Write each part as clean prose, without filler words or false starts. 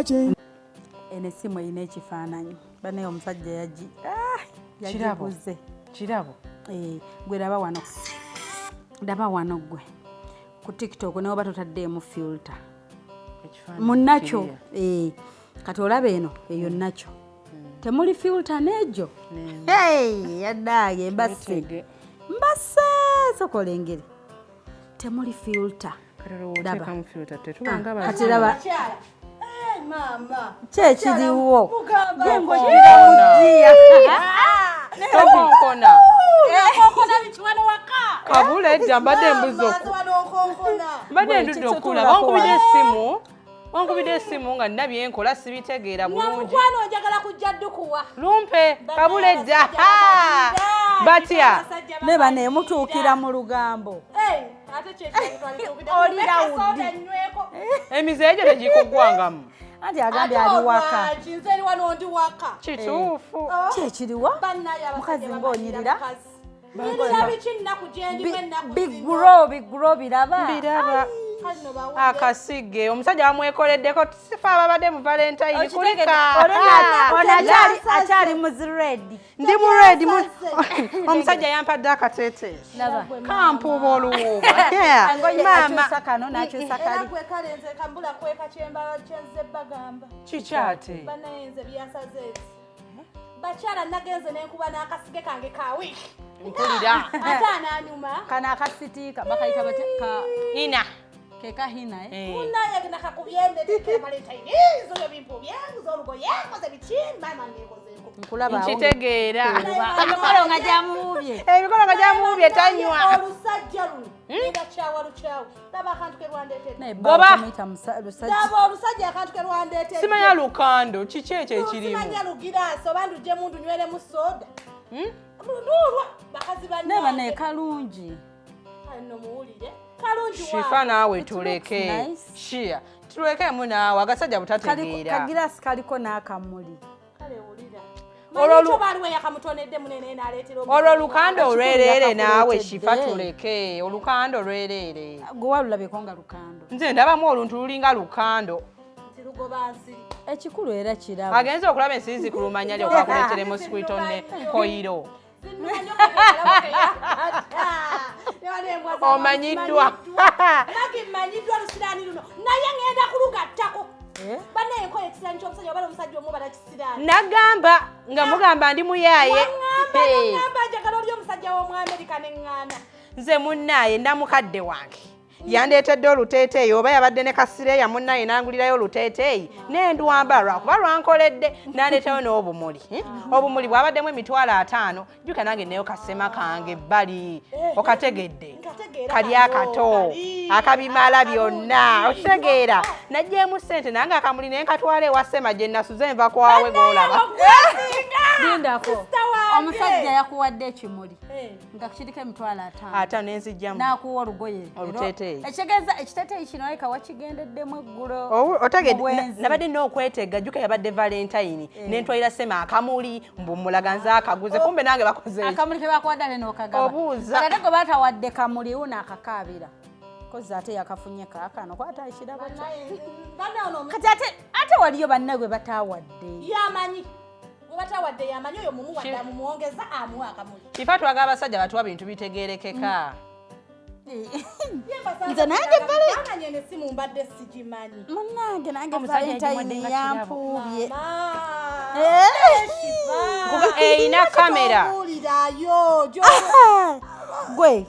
kye ene simu ine ekifaananyi bane omusajja yagiguze kirabo gwe daba wano gwe ku TikTok ne oba totaddeemu filter munnakyo kati olaba eno eyo nakyo temuli filter nejo yaddaaye mbase sokola engeri temuli filter kati laba kyekiriwo kabula edda mbadde mbuzo mbadde ndudde okula wankubidde essimu nga nina byenkola sibitegeera bulungi lumpe kabula edda batya ne bano emutuukira mu lugambo emize egyo tegikuggwangamu anti agambye ali waka kituufu kyekiriwa mukazi ng'onyirira biguro biraba akasige omusajja bamwekoleddeko sifa ababadde mu valentine kulika akyali muziredi ndi muredi omusajja yampadde akateete kampuuba oluwuuba kikyate bakyala nagenze nenkuba n'akasige kange kawi mpulira ate ananyuma kana akasitiika bakayita hina kekahina munaye agenda kakubyendeteke valentine zoyo bimpu byangu z'olugoye yakoze biki mama nekozeeko nkitegeera emikolo nga gyamuubye tanywa olusajja luno ngakyawa lukyawe laba akantu ke lwandeetedde laba olusajja akantu ke lwandeetedde simanya lukando kiki ekyo ekirimu simanya lugiraasi oba ndujje mundu nywelemu soda nulwa bakazi bannebane kalungi no muwulire kalungi shifa naawe tuleke shia tulekemu naawe agasajja butategeera kagirasi kaliko n'akamuli kale wulira olwo olukando olwereere naawe shifa tuleke olukando olwereere gwe walulabeko nga lukando nze ndabamu oluntu lulinga lukando ekikulu era kiraba agenza okulaba ensirizi ku lumanya lyokwakuleeteremu sikwito ne koyiro omanyiddwa naye ngenda kulugattako banayenkola ekisirani ky'omusajja obala omusajja omu balakisirani nagamba nga mugamba ndi muyaaye nagamba njagala oli omusajja w'omuamerika neŋŋaana nze munnaaye namukadde wange yandeetedde oluteeteeyi oba yabadde ne kasireeya munnaaye nangulirayo oluteeteeyi nendwamba lwakuba lwankoledde nandeetayo n'obumuli obumuli bwabaddemu emitwalo 5 jjuka nange neyo kasema kange ebbali okategedde kali akato akabimala byonna okitegeera najjeemu ssente nange akamuli naye nkatwala ewa ssema gye nasuze nva kwawe ng'olaba lindako omusajja yakuwadde ekimuli nga kiriko emitwalo 5 nenzijjamu n'akuwa olugoye oluteeteeyi ekitegeeza ekiteeteeyi kino aleka wakigendeddemu eggulo otegedde nabadde n'okwetega jjuka yabadde valentine nentwalira ssema akamuli mbumulaganza akaguze kumbe nange bakoze akamuli ke bakuwadde ate n'okagaba obuuza ate gwe batawadde kamuli uno akakaabira kozi ate yakafunye kaakano kwata ekirabo kati ate waliyo banne gwe batawadde yamanyi batawadde yamanyi oyo mumuwadde amumuwongeza amuwa akamuli kifa twaga abasajja batuwa bintu bitegeerekeka nze nange valentine nesimu mbadde sigimanyi munnange nange valentine yampuubye eyina kamera gwe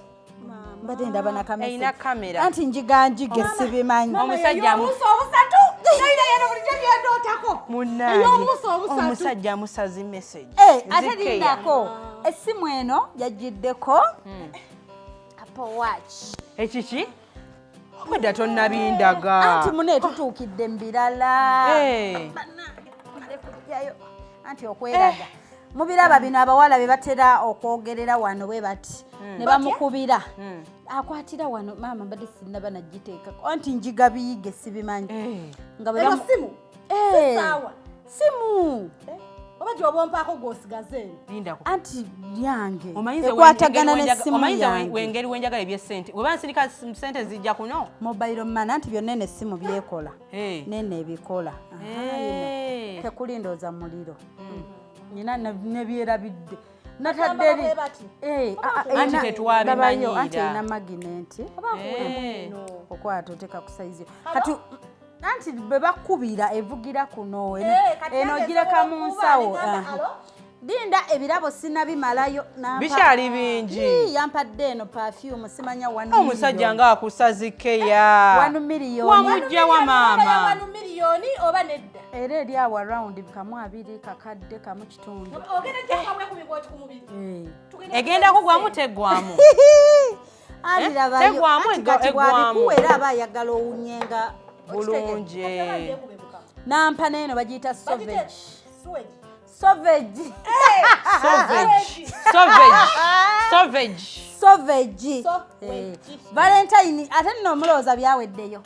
mbadde ndaba eyina kamera anti njiganjige sibimanyi omusajja omusajja amusazi message ate lindako essimu eno yagiddeko Apple Watch ekiki obwedda tonnabindaga anti mune tutuukidde mu birala anti okweraga mu biraba bino abawala be batera okwogerera wano bwe bati ne bamukubira akwatira wano maama mbadde sinnaba nagiteekako anti njiga biyige sibimanyi nga simu simu oba gy'obompaako gw'osigaze eno anti yange omanyize ekwatagana n'essimu yange wengeri wenjagala ebyessente bwe bansirika sente zijja kuno mobile money anti byonna eno essimu byekola nene ebikola tekuli ndooza muliro nina nebyerabidde natadde anti tetwabimanyiira anti erina magineti okwata oteka ku saizi kati anti bwe bakubira evugira kuno eno gireka mu nsawo dinda ebirabo sinabimalayo bikyali bingi yampadde eno perfume simanya omusajja nga akusazikeya 1 million wamujja wa maama 1 miliyoni oba nedda era eri awo around kamu 2 kakadde kamu kitundu egenda kugwamu teggwamu tegwamu era aba ayagala owunyenga bulungi nampa neeno bagiyita sauvage valentine ate nno omulowooza byaweddeyo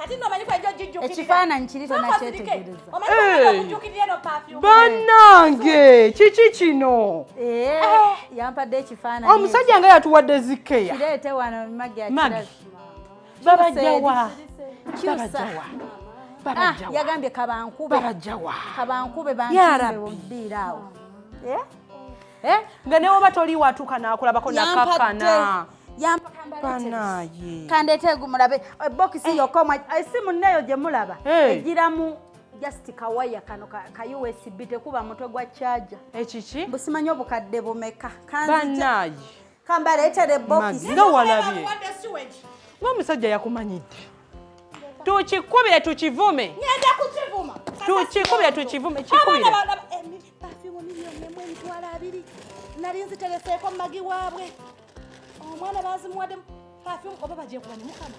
ekifaananyi kiri tonakyetegereza bannange kiki kino yampadde ekifaananyi omusajja nga yatuwadde zikeya kireete wano magi babajjawa yagambye kabankube bankimbe bubbiira awo nga newoba toli watuuka nakulabako nakakana kandeete gumulabe ebokisi yokka esimu neyo gye mulaba egiramu just kawaya kano ka USB tekuba mutwe gwa charger ekiki busimanyi obukadde bumeka banayi kambaleetere ebokisi nga walabye ng'omusajja yakumanyidde tukikubire tukivume ngenda kukivuma tukikubire tukivume kikubire nali nzitereseeko magi waabwe omwana bazimuwadde perfume oba bagiye kuba ne mukama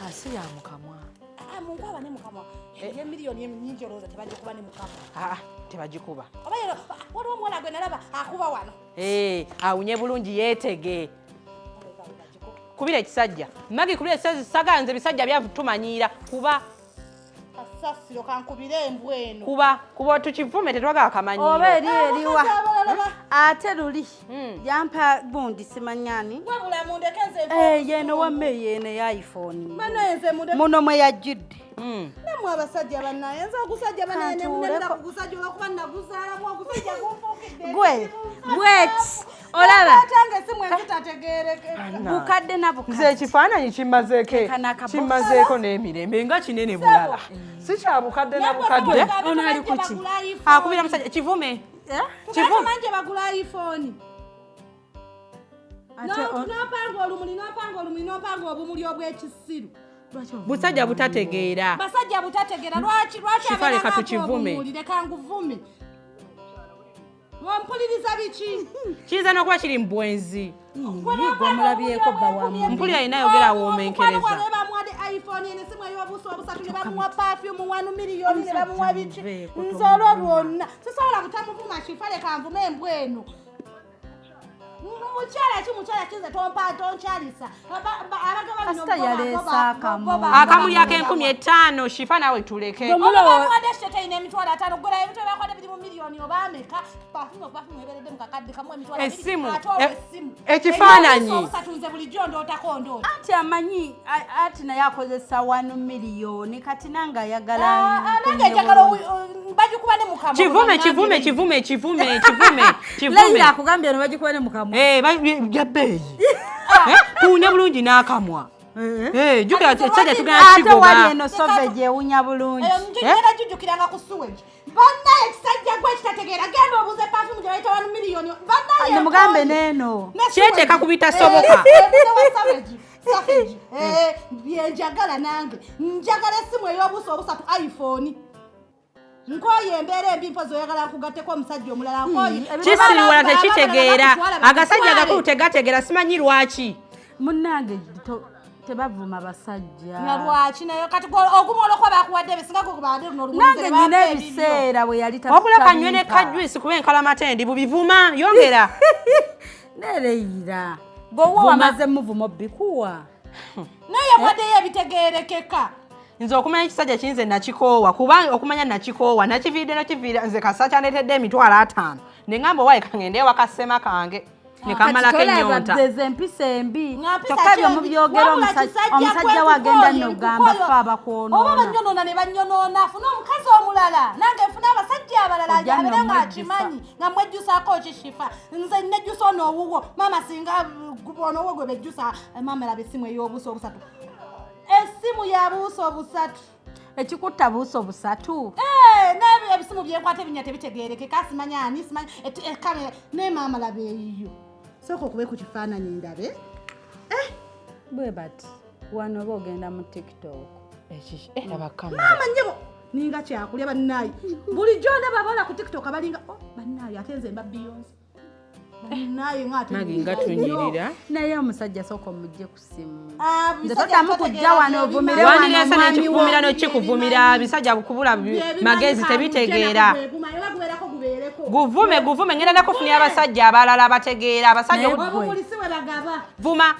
asi ya mukamwa mungu aba ne mukama ye miliyoni nyingi olowooza tebajja kuba ne mukama tebagikuba oba waliwo omuwala gwe nalaba akuba wano awunye bulungi yeetege kubira ekisajja magi kubira ekisajja saganze bisajja byatumanyira kuba kasasiro kankubira embwa eno kuba tukivume tetwagala kamanyiiro oba eriwa ate luli yampa gundi simanyani wabula mundeke nze yeno wamme yeno ya iphone banayenze mundeke muno mwe yajjudde namwe abasajja bannayenze ogusajja banaye munenera kugusajja olwokuba naguzaalamu ogusajja gumfuukidde bweti olaba tange simu ezitategeereke bukadde nabukadde nze ekifaananyi kimazeeko n'emirembe nga kinene bulala si kya bukadde nabukadde ono ali kuki akubira musajja kivume manje bagula iphone nopanga olumuli nopanga obumuli obw'ekisiru busajja butategeera basajja butategeera lwaki Kifale tukivume leka nguvume wampuliriza biki kiyinza n'okuba kiri mu bwenzi gwomulabyeko bawamu mpulira alina ayogera awoomenkereza bamuwadde iphone ene simu ey'obuso obusatu ne bamuwa perfume 1 miliyoni ne bamuwa biki nze olwo lwonna sisobola butamuvuma kifale kanvume embwa eno mukyala kize tonkyalisa kasita yaleesa akamuli ak' 5,000 shifa nawe tuleke bamuwadde shete ine emitwalo 5 gula emitwalo bakwadde biri mu miliyoni oba ameka perfume eberedde mu kakadde kamu emitwalo esimu ekifaananyi ekifaananyi osatunze bulijjo ndootako ndoota anti amanyi ati naye akozesa 1 miliyoni kati nange ayagala nange njagala bagikuba ne mukamwa kivume Leila akugambye no bagikuba ne mukamwa byabeeyi tuwunya bulungi n'akamwa jjukira ekisajja tugenda ate wali eno sauvage ewunya bulungi njagala jujjukiranga ku sewage bannaye ekisajja gwe ekitategeera genda obuze perfume gye bayita 1 miliyoni bannaye mugambe neeno kyeteeka ku bitasoboka byenjagala nange njagala essimu ey'obuso obusatu iphone nkoye embeera embi mpozi oyagala nkugatteko omusajja omulala nkoye kisiriwala tekitegeera agasajja agakulu tegategeera simanyi lwaki munnange tebavuma basajja nga lwaki naye kati ogumoloko bakuwadde ebisinga gokubawadde luno nange nyina ebiseera bwe yali wabula kanywe ne kajwisi kuba enkalamatendi bubivuma yongera Leila bw'owa wamaze muvuma obbikuwa naye waddeyo ebitegeerekeka nze okumanya ekisajja kiyinze nakikoowa kuba okumanya nakikoowa nakiviira nze kasa kyandeetedde emitwalo 5 ne ngamba owaaye kangende ewaka ssema kange ne kamalako ennyonta ze empisa embi kyokka byo mubyogera omusajja wagenda n'ogamba fe abakwonoona oba bannyonoona ne bannyonoona afune omukazi omulala nange nfune abasajja abalala abeere ng'akimanyi nga mwejjusaako kishifa nze nejjusa ono owuwo maama singa ono owwo gwe bejjusa maama eraba essimu ey'obuuso obusatu essimu ya buuso busatu ekikutta buuso busatu ebisimu byenkwata ebinya tebitegeerekeka simanya ani simanya kamera ne maama laba eyiyo sooka okube ku kifaananyi ndabe bwe bati wano oba ogenda mu tiktok maama nyebo ninga kyakulya bannaayi bulijjo ndaba abawala ku tiktok abalinga bannaayi ate nze mba Beyonce bannaayi nga tunyirira naye omusajja sooka omugye ku ssimu nze totamu kujja wano ovumire wandireese nekikuvumira nokikuvumira bisajja kubula magezi tebitegeera guvume ngenda nakufunira abasajja abalala bategeera abasajja vuma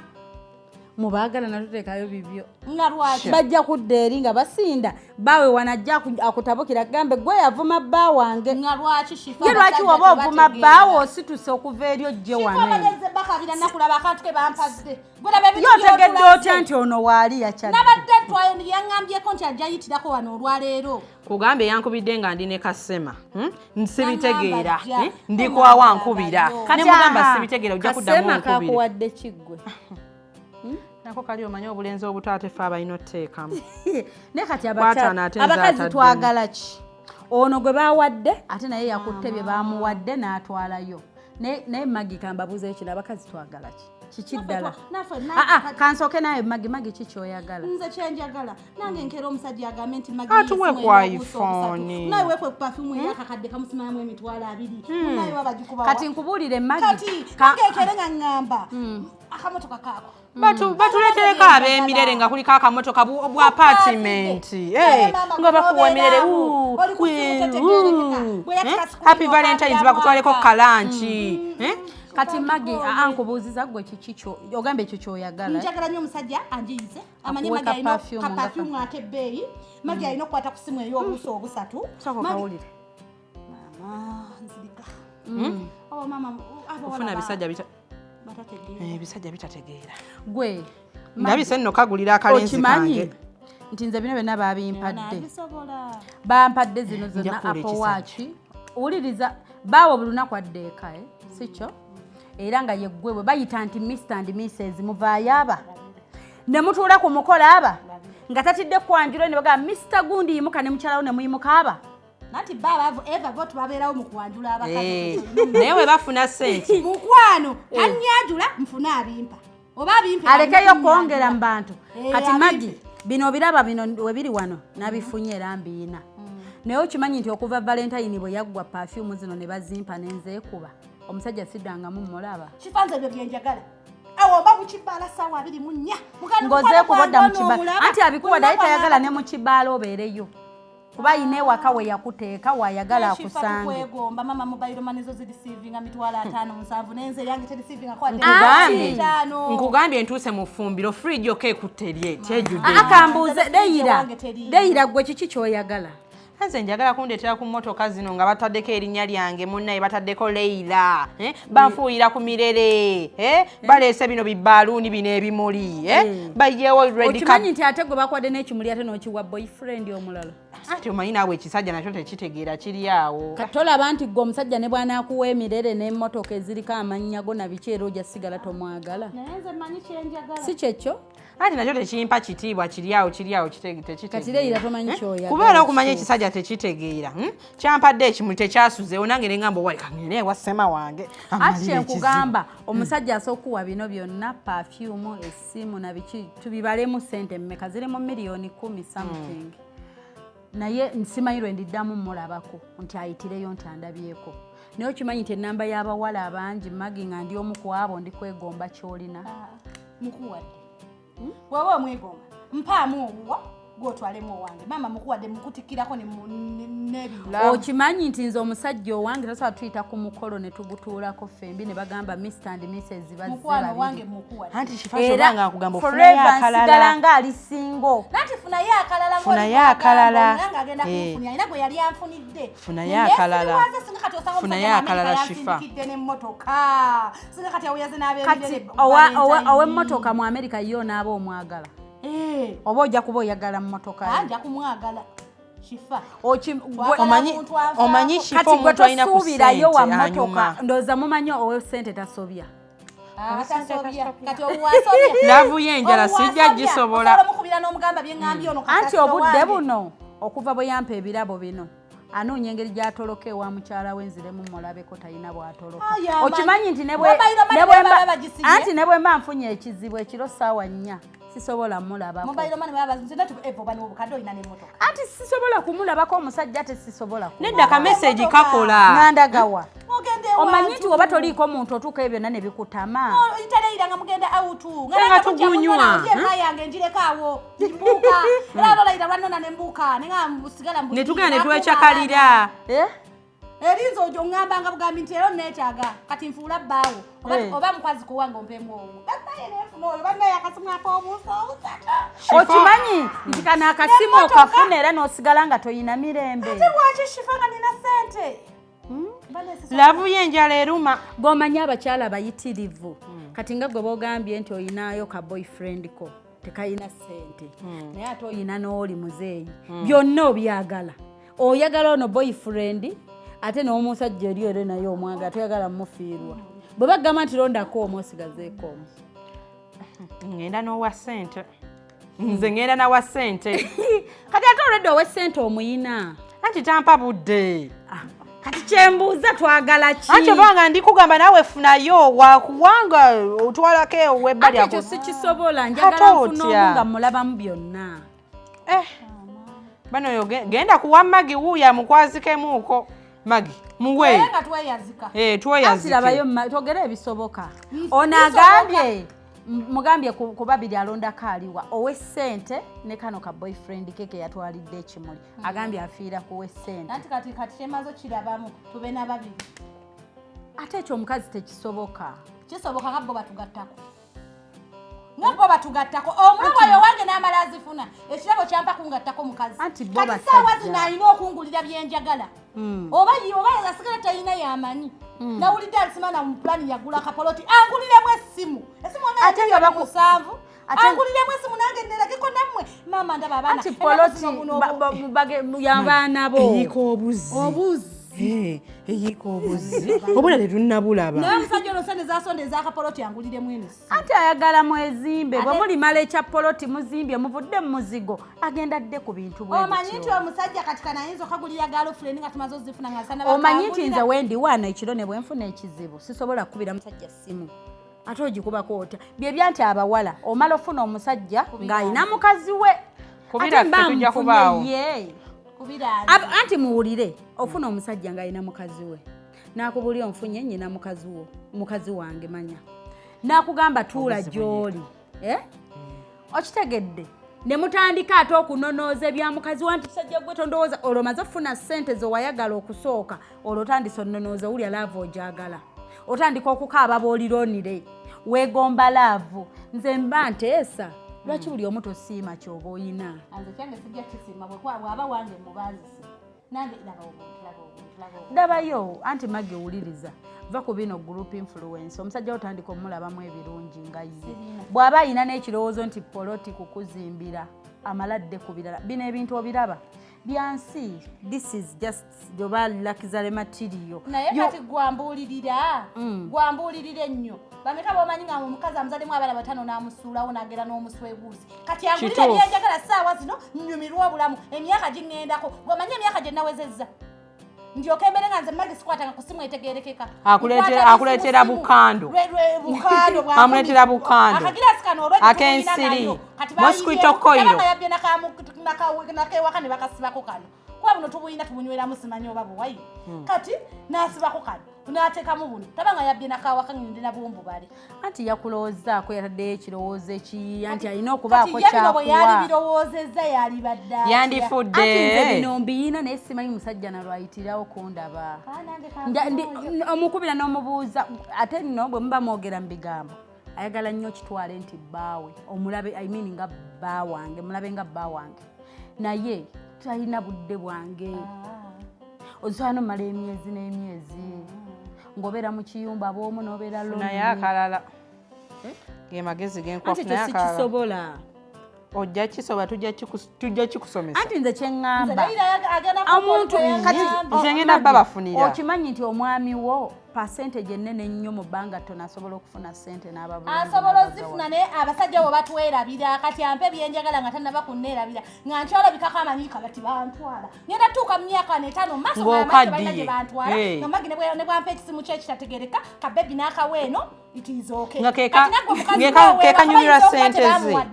mubaagala natuteekayo bibyo nga lwaki bajja kudda eri nga basinda baawe wanajja akutabukira gambe gwe yavuma bba wange nga lwaki shifa ye lwaki woba ovuma bbaawe osituse okuva eri ojje yo otegedde otya nti ono waali yakyadde nabadde twayo yaŋŋambyeko nti ajja yitirako wano olwaleero kugambe yankubidde nga ndi ne kasema nsibitegeera ndikwawa nkubira ne mugamba sibitegeera ojja kuddamu nkubira kakuwadde kiggwe nako kali omanyi obulenzi obutaate fe abalina otteekamu ne kati abakazi twagalakki ono gwe bawadde ate naye yakutte bye bamuwadde n'atwalayo naye magi kambabuuza ekino abakazi twagalakki kiki ddala kansooke naye magi kikyoyagala nze kyenjagala nange nkeera omusajja agambe nti atuwe ku iPhone naye weekwe ku perfume yakakadde kamusimamu emitwalo 2 naye wabagikubawa kati nkubuulire magi nange nkeere nga ŋŋamba akamotoka kaako batuletereko ab'emirere nga kuliko akamotoka bwa apartment nga bafuwa emirere happy valentines bakutwaleko kalanki kati magi ankubuuziza gwe kikikyo ogambe ekyo kyoyagala njagala nnyo omusajja anjiyize amanye magi alina kapafyumu ak'ebbeeyi magi alina okukwata ku simu ey'obuuso obusatu kawulire nzirika mama ofuna bisajja ebisajja bitategeera gwe ndabise nno kagulira akalenzi kange nti nze bino byonna babimpadde bampadde zino zonna Apple Watch wuliriza baawo buli lunaku addeeka sikyo era nga yeggwebwe bayita nti Mr and Mrs muvaayo aba ne mutuula ku mukola aba nga tatidde kwanjula ne bagamba Mr gundi yimuka ne mukyalawo ne muyimuka aba nati baba eva vote babeerawo mu kwanjula abakazi naye we bafuna ssente mukwano annyajula nfuna abimpa oba abimpa alekeyo kwongera mu bantu kati magi bino biraba bino we biri wano nabifunye era mbiina naye okimanyi nti okuva Valentine bwe yaggwa perfume zino ne bazimpa nenzeekuba omusajja siddangamu mulaba kifanze ebyo byenjagala awo oba mukibaala ssaawa 24 ngozeekuba odda mu kibaala anti abikuba naye tayagala ne mu kibaala obeereyo kuba ine waka we yakuteeka wayagala akusange kwegomba mama mobile money zo zireceiving mitwala 5-7 nenze yange tereceiving kwa nkugambye ntuuse mu ffumbiro fridge okekuterie tejudde akambuuze deyira gwe kiki kyoyagala nze njagala kundeetera ku mmotoka zino nga bataddeko erinnya lyange munnaye bataddeko Leila banfuuyira ku mirere baleese bino bibaaluuni bino ebimuli bayewo okimanyi nti ate gwe bakwadde n'ekimuli ate n'okiwa boyfriend omulala ati omanyi naawe ekisajja nakyo tekitegeera kiri awo katolaba nti gwe omusajja ne bwanaakuwa emirere n'emmotoka eziriko amannya go na biki era ojja sigala tomwagala si kyekyo ati nakyo tekimpa kitiibwa kiriawo tekitegeera tomanyi kyoyagala kubeera okumanya ekisajja tekitegeera kyampadde ekimuli tekyasuzeewo nange ne ngamba owali kangene ewa ssema wange ati kyenkugamba omusajja asookuwa bino byonna perfume essimu na biki tubibalemu ssente mmeka ziri mu miliyoni 10 something naye nsimanyi lwe ndiddamu mulabako nti ayitireyo nti andabyeko naye okimanyi nti ennamba y'abawala abangi magi nga ndi omu ku abo ndikwegomba kyolina mukuwadde bw'oba omwegomba mpaamu owuwo gwotwalemu owange maama mukuwadde mukutikirako nebyo okimanyi nti nze omusajja owange tasobola tuyita ku mukolo ne tugutuulako fembi ne bagamba Mr and Mrs mukwano wange mukuwadde anti kifasho banga nkugamba ofuna akalala nga ali singo funayo akalala funayo akalala ng'agenda kumfunya alina gwe yali anfunidde funayo akalala singa kati osanga funayo akalala shifa n'emmotoka singa kati awoyaze kati ow'emmotoka mu Amerika yo n'aba omwagala oba ojja kuba oyagala mu mmotoka nja kumwagala shifa omanyi shifa kati gwe omuntu alina ku tosuubirayo wa ssente mmotoka ndowooza mumanyi owe ssente tasobya laavu y'enjala sijja gisobola anti obudde buno okuva bwe yampa ebirabo bino anoonya engeri gy'atoloka ewa mukyala we nziremu mulabeko talina bw'atoloka okimanyi nti ne bwe mba nfunye ekizibu ekiro ssaawa 4 sisobola mulabako anti sisobola kumulabako omusajja tesisobola nedda ka message kakola ngandagawa omanyi nti oba toliiko omuntu otuuka ebyo byonna ne bikutama ntaleeyiranga mugenda awutu nga tugunywa yange njirekawo mbuuka era lolayira lwannona ne mbuuka nesigala ne tugenda ne twekyakalira erinza ojo ngambanga bugambi nti era neetaaga kati nfuula bbaawo oba mukwaziko wange ompemu owo bannaye nefuna oyo bannaye akasimu ak'obuuso obusatu okimanyi nti kano akasimu okafuna era n'osigala nga toyina mirembe ate lwaki shifa nga nina ssente laavu y'enjala eruma g'omanyi abakyala bayitirivu kati nga gwe boogambye nti oyinayo ka boyfriend ko tekayina ssente naye ate oyina n'oli muzeeyi byonna obyagala oyagala ono boyfriend ate n'omusajja eri ere naye omwagala toyagala mufiirwa bwe bagamba nti londako omu osigazeeko omu ngenda n'owa ssente nze ngenda nawa ssente kati ate olwedde owe ssente omuyina anti tampa budde kati kyembuuza twagala ki anti obanga ndikugamba naawe funayo wakubanga otwalako ewebbali ekyo sikisobola njagala nfuna omu nga mulabamu byonna bano oyo genda kuwa magi wuuyo amukwazikemuuko magi muwe tweyazike togera ebisoboka ono agambye mugambye ku babiri alondako aliwa owe ssente ne kano ka boyfriend keke yatwalidde ekimuli agambye afiira kuwe ssente kati kyemaze kirabamu tube na babiri ate ekyo omukazi tekisoboka kisoboka nga bo batugattako ngabo batugattako omulawayo wange n'amala azifuna ekirabo kyampa kungattako mukazi kati saawa zino alina okungulira byenjagala oba asigala talina yamanyi nawulidde alisimana mu pulani yagula akapoloti anguliremu essimu ate nga bakusanvu anguliremu essimu nange nderekeko nammwe maama ndaba abaana anti poloti yabaana bo eyiko obuzi eyiko obuzi obula tetunnabulaba naye omusajja ono sente zasonde ezakapoloti anguliremu eno anti ayagala mwezimbe bwe mulimala ekya poloti muzimbye muvudde mu muzigo agenda dde ku bintu bwe omanyi nti omusajja katika nayinza okagulira girlfriend nga tumaze ozifuna nga sana omanyi nti nze wendi waana ekiro ne bwe nfuna ekizibu sisobola kukubira musajja simu ate ogikubako otya bye byanti abawala omala ofuna omusajja ng'alina mukazi we kubira ffe tujja kubaawo anti muwulire ofuna omusajja ng'alina mukazi we n'akubulira onfunye nnyina mukazi wange manya n'akugamba tuula gy'oli okitegedde ne mutandika ate okunonooza ebya mukazi wa nti sajja gwe tondowooza olwo maze ofuna ssente zowayagala okusooka olwo otandisa ononooza wulya laavu ogyagala otandika okukaaba boolironire weegomba laavu nze mba nteesa lwaki buli omu tosiima kyoba oyina anze kyange sijja kisiima bwaba wange mubaazisi nange ndabayo anti mage wuliriza va ku bino group influence omusajja otandika omulabamu ebirungi nga ye bw'aba ayina n'ekirowoozo nti poloti kukuzimbira amaladde ku birala bino ebintu obiraba byansi this is just joba lakizale material naye kati gwambuulirira ennyo bameka bomanyi nga omukazi amuzademu abaana 5 n'amusuulawo n'agera n'omusweguuzi kati angulira byenjagala ssaawa zino nnyumirwa obulamu emyaka gingendako gwamanyi emyaka gye nawezezza ndyoka emere nga nze magi sikwatanga ku simu etegerekeka akuleetera bukando amuleetera bukando ak'ensiri mosquito coil nakewaka ne bakasibako kano kuba buno tubuyina tubunyweramu simanyi oba buwayi kati n'asibako kano n'ateekamu buno tabanga yabbye nakawaka ngende nabwombu bale anti yakulowoozaako yataddeyo ekirowoozo ekiyiya nti alina okubaako kyakuwa yali birowoozezza yali badde yandifudde anti nze bino mbiyina naye simanyi musajja nalwayitirawo kundaba omukubira n'omubuuza ate nno bwe muba mwogera mu bigambo ayagala nnyo kitwale nti bbaawe omulabe I mean nga bba wange mulabe nga bba wange naye talina budde bwange ozaano mala emyezi n'emyezi ng'obeera mu kiyumba bw'omu n'obeera naye akalala ge magezi genkwafu naye akalala kisobola ojja kisobola tujja kikusomesa anti nze kyeŋŋamba omuntu nze ngenda bba bafunira okimanyi nti omwami wo percentage ennene ennyo mu bbanga ttono asobola okufuna ssente asobola ozifuna naye abasajja bo batwerabira kati ampe byenjagala nga tannaba kunneerabira nga nkyolabikako amanyiika bati bantwala ngenda tuuka mu myaka 5 maaso ngaamaki balina gye bantwala nga magi ne bwampa ekisimu kye kitategereka kabebi n'akaweeno itiizooke kekanyumira ssente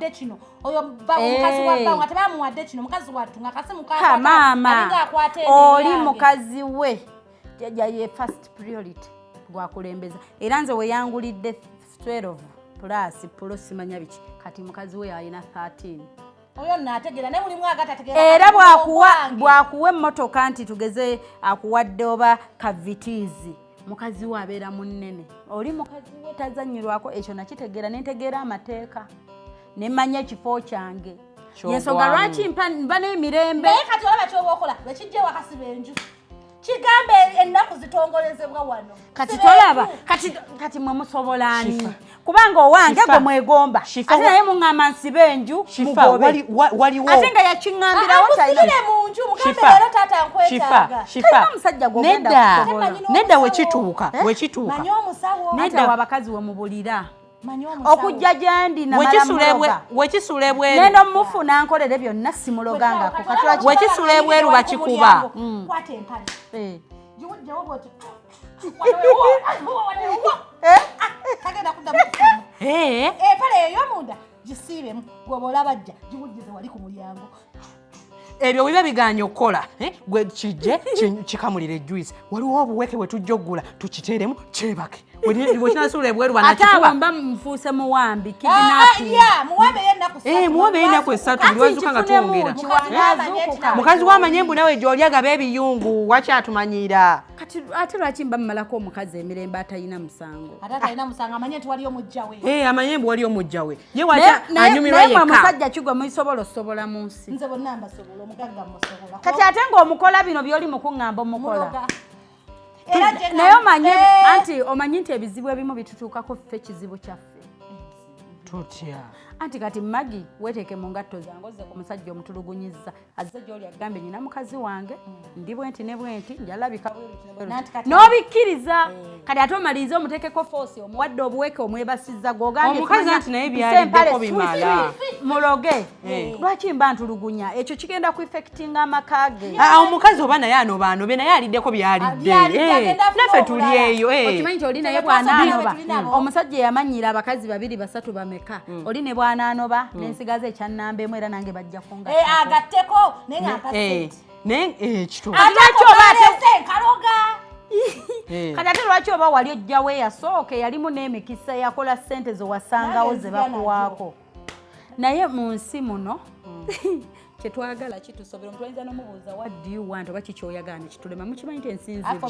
ze kino oyo omukazi wa bba nga tebamuwadde kino mukazi wattu nga kasimu maama oli mukazi we ye first priority gwakulembeza era nze weyangulidde 12 plus simanya biki kati mukazi we ayina 13 oyo nategeera ne buli mwaka tategeera era bwakuwa emmotoka nti tugeze akuwadde oba kavitiizi mukazi we abeera munene oli mukazi we tazanyirwako ekyo nakitegeera nentegeera amateeka nemanya ekifo kyange yensonga lwaki mba n'emirembe naye kati olaba kyoba okola lwekijja wakasiba enju kigambe ennaku zitongolezebwa wano kati tolaba kati mwe musobolani kubanga owange gwe mwegomba ate naye muŋŋamba nsibe enju mugobe ate nga yakiŋŋambirawo talina munju mugambe leero taata nkwetaaga talina omusajja gwogenda nedda wekituuka manyi omusawo nedda wabakazi we mubulira okujja gyendi wekisula ebweru neno mufuna nkolere byonna simulogangako wekisula ebweru bakikuba kwata empale giwujjawo bwoti tagenda kudda mukusimu empale ey'omunda gisiibemu gwoba olabajja giwujjize wali ku mulyango ebyo wiba biganya okukola gwe kijje kikamulire juice waliwo obuweke bwe tujja oggula tukiteeremu kyebake bwekinasula ebweru banakikuba ate mba mufuuse muwambi muwambe yennaku esatu ndiwazuka nga twongera mukazi w'amanyembu nawe gy'oli agaba ebiyungu wakyatumanyiira ate lwaki mba mmalako omukazi emirembe atalina musango amanye nti wali omujja we amanyembu wali omujja we ye waca anyumirwa yekka omusajja kigwe muisobola osobola mu nsi nze bonna mbasobola omugagga musobola kati ate ng'omukola bino by'oli mu kuŋŋamba omukola naye omanyi nti ebizibu ebimu bitutuukako ffe ekizibu kyaffe tutya anti kati magi weteeke mu ngatto zange ozze ku musajja omutulugunyizza azze gy'oli agambe nyina mukazi wange ndi bwenti ne bwenti njalabika n'obikkiriza kati ate omalirize omuteekeko foosi omuwadde obuweke omwebasizza omukazi anti naye byaliddeko bimala muloge lwaki mba ntulugunya ekyo kigenda ku effectinga amaka ge omukazi oba naye anobaanobe naye aliddeko byalidde naffe tuli eyo okimanyi nti oli naye bw'anaanoba omusajja yamanyira abakazi 2 3 bameka oli ne bw'anaanoba n'ensigaza ekyannamba emu era nange bajja kunga agatteko naye nga mpasente kati ate lwaki oba wali ojjawo eyasooka yalimu n'emikisa yakola ssente zewasangawo ze bakuwaako naye mu nsi muno kyetwagala kitusobera omuntu ayinza n'omubuuza waddi want oba kikyoyagala nekitulema mukimanyi nti ensinzibu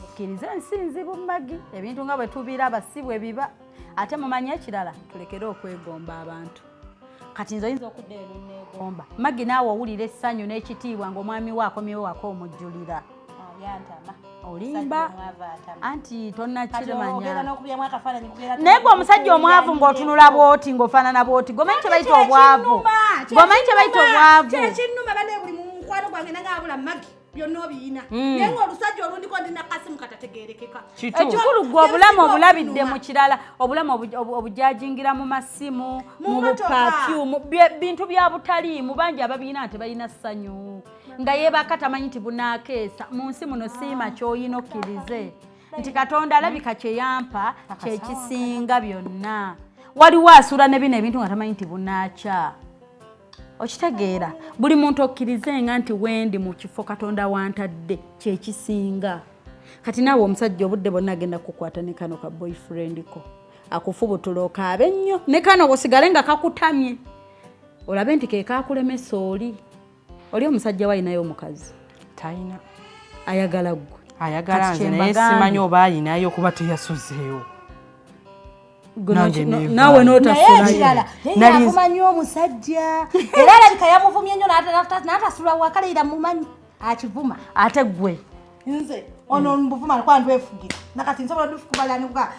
okkiriza ensinzibu magi ebintu nga bwe tubiraba si bwe biba ate mumanyi ekirala tulekere okwegomba abantu kati nze oyinza okudda eno neegomba magi naawe owulira essanyu n'ekitiibwa ng'omwami we akomyewo wako omujjulira olimba anti tonnakiremanya naye gwe omusajja omwavu ng'otunula bwoti ng'ofaanana bwoti gomanyi kye bayita obwavu kyekinnuma bane buli mukwano gwange nagaabula magi byonna obiyina naye ng'olusajja olundiko ndina kasimu katategeerekeka ekikulu gwe obulamu obulabidde mu kirala obulamu obujajingira mu masimu mu bupafyumu bintu bya butaliimu bangi ababiina nti balina ssanyu nga yeebaka tamanyi nti bunaakeesa mu nsi muno siima ky'oyina okkirize nti katonda alabika kye yampa kyekisinga byonna waliwo asula ne bino ebintu nga tamanyi nti bunaakya okitegeera buli muntu okkirize nga nti wendi mu kifo katonda wantadde kyekisinga kati naawe omusajja obudde bonna agenda kukwata ne kano ka boyfriend ko akufubutula okaabe nnyo ne kano osigale nga kakutamye olabe nti ke kakulemesa oli omusajja wayinayo omukazi talina ayagala ggwe ayagala nze naye simanyi oba ayinayo kuba teyasuzeewo nawe notasulayo avuma nnyo omusajja era alabika yamuvumye nnyo n'atasulwa wakaleera mumanyi akivuma ate gwe nze ono mbuvuma kwa ndwefugira nakati nsobola dufukubalaniuka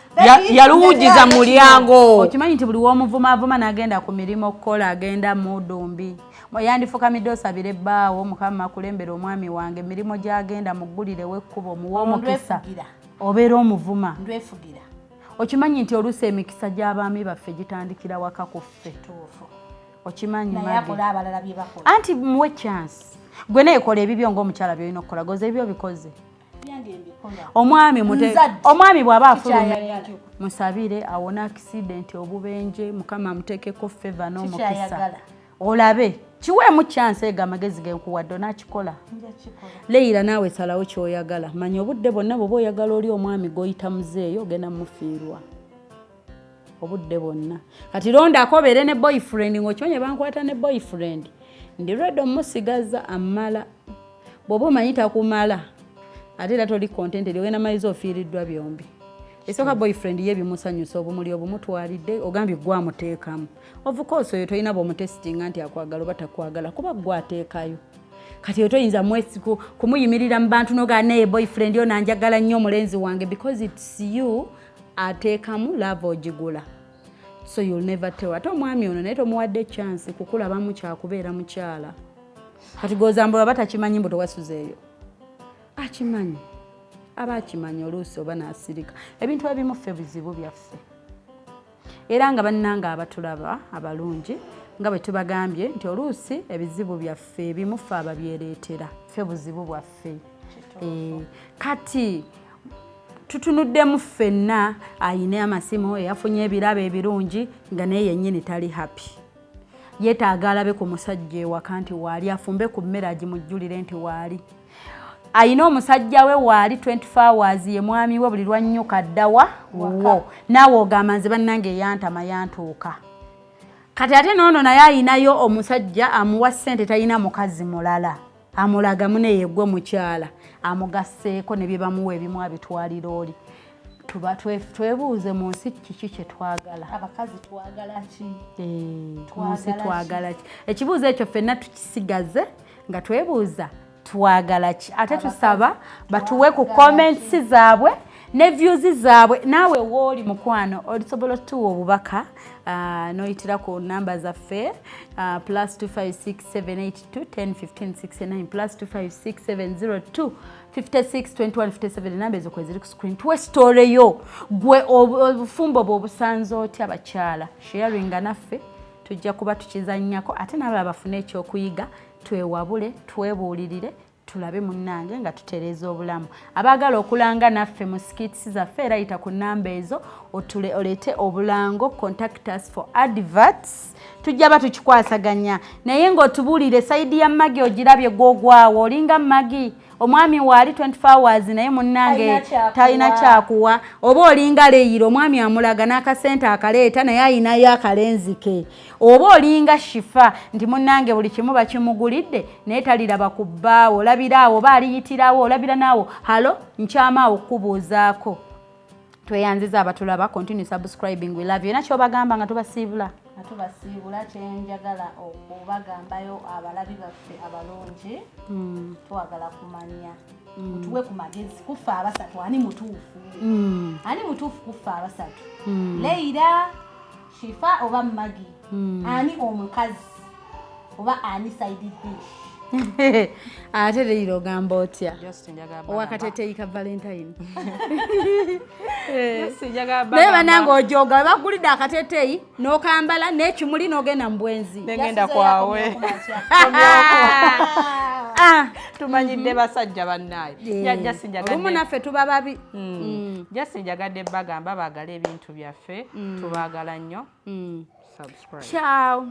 yaluwugiza mulyango okimanyi nti buli w'omuvuma avuma n'agenda ku mirimu okukola agenda mu ddumbi yandifukamidde osabire ebbaawo mukama akulembera omwami wange emirimu gy'agenda muggulirewo ekkubo muwe omukisa obeera omuvuma ndwefugira okimanyi nti oluusi emikisa gy'abaami baffe gitandikira waka ku ffe okimanyi anti muwe chance gwe neekola ebibyo ng'omukyala byolina okukola goza ebyo bikoze omwami bw'aba afulumye musabire awona akisidenti obubenje mukama amuteekeko feva n'omukisa olabe kiweemu chance ega amagezi genkuwadde onakikola Leila naawe salawo kyoyagala manya obudde bwonna bwoba oyagala oli omwami goyita muzeeyo ogenda mufiirwa obudde bwonna kati londako obeere ne boyfriend ng'okimanye bankwata ne boyfriend ndi redo omusigaza amala bw'oba omanyi takumala ate era toli content ogenda maliza ofiiriddwa byombi esooka boyfriend ye bimusanyusa obumuli obumutwalidde ogambye gwamuteekamu of course oyo tolina bwomutesitinga nti akwagala oba takwagala kuba gwateekayo kati oyo toyinza mwesiku kumuyimirira mu bantu nogaa naye boyfriend yo nanjagala nnyo omulenzi wange because it's you ateekamu lava ogigula so you'll never tell ate omwami ono naye tomuwadde chance kukulabamu kyakubeera mukyala kati gozambula batakimanyi mbu towasuzeeyo akimanyi aba akimanyi oluusi oba n'asirika ebintu ebimu ffe bizibu byaffe era nga bannanga abatulaba abalungi nga bwe tubagambye nti oluusi ebizibu byaffe ebimu ffe ababyereetera ffe buzibu bwaffe kati tutunuddemu ffenna ayina amasimu eyafunye ebirabo ebirungi nga naye yennyini tali happy yeetaaga alabe ku musajja ewaka nti waali afumbe ku mmere agimujjulire nti waali ayina omusajja we waali 24 hours ye mwami we buli lwannyuka ddawa wo naawe ogamba nze bannange eyantama yantuuka kati ate noono naye ayinayo omusajja amuwa ssente talina mukazi mulala amulagamu neyeggwe mukyala amugasseeko ne bye bamuwa ebimu abitwalira oli tuba twebuuze mu nsi kiki kye twagala abakazi twagala ki munsi twagala ki ekibuuzo ekyo ffenna tukisigaze nga twebuuza twagala ki ate tusaba batuwe ku comments zaabwe ne views zaabwe naawe wooli mukwano olisobola otuwa obubaka noyitira ku namba zaffe +256782101569 +256702562157 namba ezo kweziri ku screen tuwe story yo gwe obufumbo bw'obusanze otya abakyala sharinga naffe tujja kuba tukizannyako ate nabo abafune ekyokuyiga twewabule twebuulirire tulabe munnange nga tutereeza obulamu abaagala okulanga naffe mu skits zaffe era yita ku namba ezo oleete obulango contact us for adverts tujja ba tukikwasaganya naye ng'otubuulire sayidi ya magi ogirabye gwogwawo olinga magi omwami waali 24 hours naye munnange talina kyakuwa oba olinga Leila omwami amulaga n'akasente akaleeta naye ayinayo akalenzi ke oba olinga Shifa nti munnange buli kimu bakimugulidde naye taliraba ku bbaawo olabiraawo oba aliyitirawo olabira naawo halo nkyamaawo okubuuzaako tweyanziza abatulaba continue subscribing we love you nakyo bagamba nga tubasiibula atubasiibula kyenjagala okubagambayo abalabi baffe abalungi twagala kumanya mutuwe ku magezi kuffe abasatu ani mutuufu kuffe abasatu Leila Shifa oba Magi ani omukazi oba ani side dish ate Leila ogamba otya owakateteyi ka Valentine naye banange ojoga bagulidde akateteyi n'okambala n'ekimuli n'ogenda mu bwenzi negenda kwawe tumanyidde basajja bannaye olumu naffe tuba babi jasi njagadde bagamba baagala ebintu byaffe tubaagala nnyo subscribe ciao